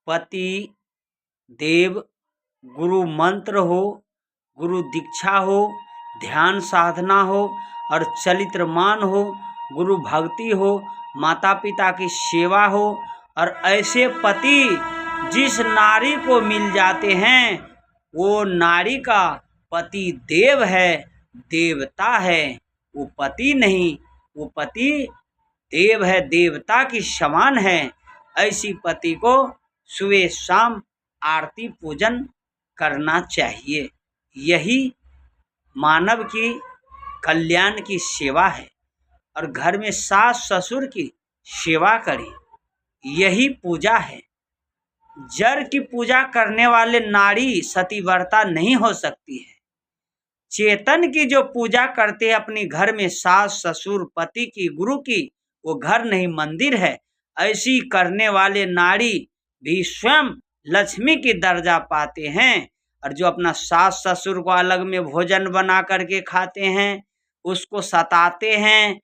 पति देव, गुरु मंत्र हो, गुरु दीक्षा हो, ध्यान साधना हो और चरित्रमान हो, गुरु भक्ति हो, माता पिता की सेवा हो। और ऐसे पति जिस नारी को मिल जाते हैं वो नारी का पति देव है, देवता है। वो पति नहीं, वो पति देव है, देवता की समान है। ऐसी पति को सुबह शाम आरती पूजन करना चाहिए। यही मानव की कल्याण की सेवा है। और घर में सास ससुर की सेवा करें, यही पूजा है। जर की पूजा करने वाले नारी सतीव्रता नहीं हो सकती है। चेतन की जो पूजा करते हैं अपने घर में सास ससुर पति की गुरु की, वो घर नहीं मंदिर है। ऐसी करने वाले नारी भी स्वयं लक्ष्मी की दर्जा पाते हैं। और जो अपना सास ससुर को अलग में भोजन बना करके खाते हैं, उसको सताते हैं,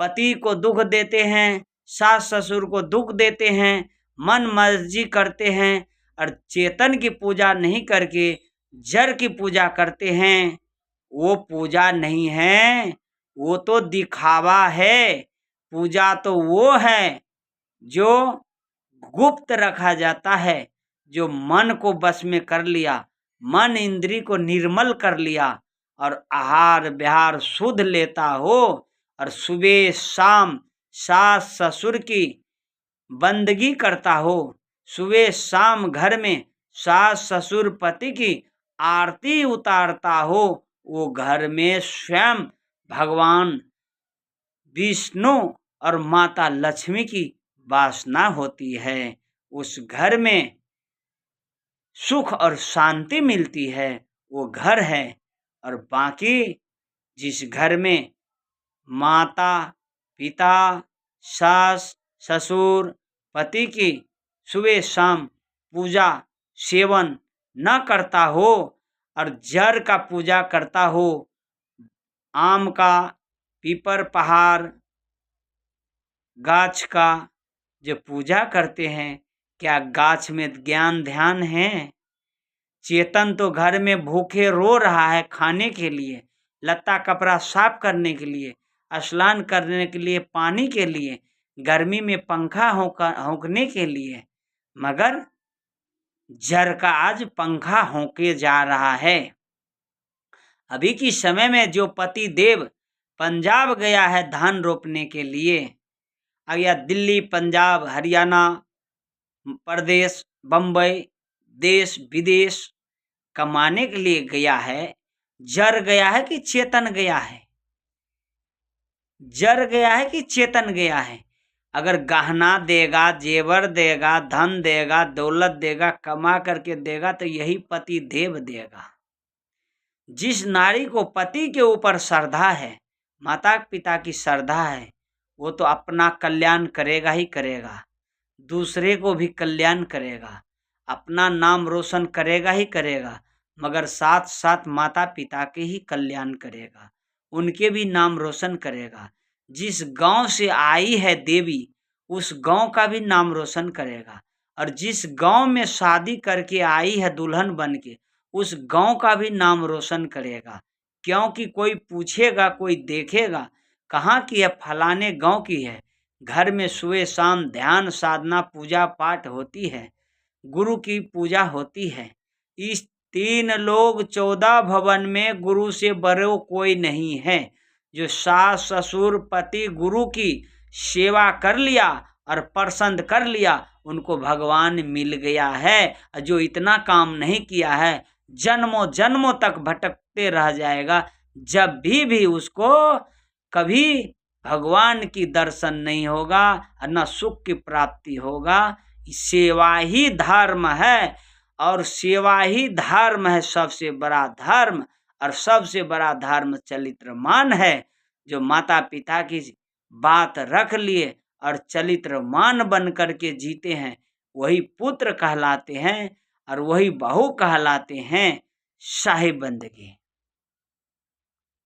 पति को दुख देते हैं, सास ससुर को दुख देते हैं, मन मर्जी करते हैं और चेतन की पूजा नहीं करके जड़ की पूजा करते हैं, वो पूजा नहीं है, वो तो दिखावा है। पूजा तो वो है जो गुप्त रखा जाता है, जो मन को बस में कर लिया, मन इंद्री को निर्मल कर लिया और आहार विहार शुद्ध लेता हो और सुबह शाम सास ससुर की बंदगी करता हो, सुबह शाम घर में सास ससुर पति की आरती उतारता हो, वो घर में स्वयं भगवान विष्णु और माता लक्ष्मी की वासना होती है। उस घर में सुख और शांति मिलती है, वो घर है। और बाकी जिस घर में माता पिता सास ससुर पति की सुबह शाम पूजा सेवन न करता हो और जड़ का पूजा करता हो, आम का पीपर पहाड़ गाछ का जो पूजा करते हैं, क्या गाछ में ज्ञान ध्यान है? चेतन तो घर में भूखे रो रहा है खाने के लिए, लत्ता कपड़ा साफ करने के लिए, स्नान करने के लिए, पानी के लिए, गर्मी में पंखा होंकने के लिए, मगर जड़ का आज पंखा होंके जा रहा है। अभी की समय में जो पति देव पंजाब गया है धान रोपने के लिए, या दिल्ली पंजाब हरियाणा प्रदेश बम्बई देश विदेश कमाने के लिए गया है, जर गया है कि चेतन गया है? जर गया है कि चेतन गया है? अगर गहना देगा, जेवर देगा, धन देगा, दौलत देगा, कमा करके देगा तो यही पति देव देगा। जिस नारी को पति के ऊपर श्रद्धा है, माता पिता की श्रद्धा है, वो तो अपना कल्याण करेगा ही करेगा, दूसरे को भी कल्याण करेगा, अपना नाम रोशन करेगा ही करेगा, मगर साथ साथ माता पिता के ही कल्याण करेगा, उनके भी नाम रोशन करेगा। जिस गांव से आई है देवी उस गांव का भी नाम रोशन करेगा, और जिस गांव में शादी करके आई है दुल्हन बन के उस गांव का भी नाम रोशन करेगा। क्योंकि कोई पूछेगा, कोई देखेगा कहाँ की है, फलाने गांव की है। घर में सुबह शाम ध्यान साधना पूजा पाठ होती है, गुरु की पूजा होती है। इस 3 लोग 14 भवन में गुरु से बड़ो कोई नहीं है। जो सास ससुर पति गुरु की सेवा कर लिया और पसंद कर लिया, उनको भगवान मिल गया है। जो इतना काम नहीं किया है जन्मों जन्मों तक भटकते रह जाएगा। जब भी उसको कभी भगवान की दर्शन नहीं होगा, न सुख की प्राप्ति होगा। सेवा ही धर्म है और सेवा ही धर्म है, सबसे बड़ा धर्म। और सबसे बड़ा धर्म चरित्रमान है। जो माता पिता की बात रख लिए और चरित्रमान बन करके जीते हैं, वही पुत्र कहलाते हैं और वही बहू कहलाते हैं। शाही बंदगी।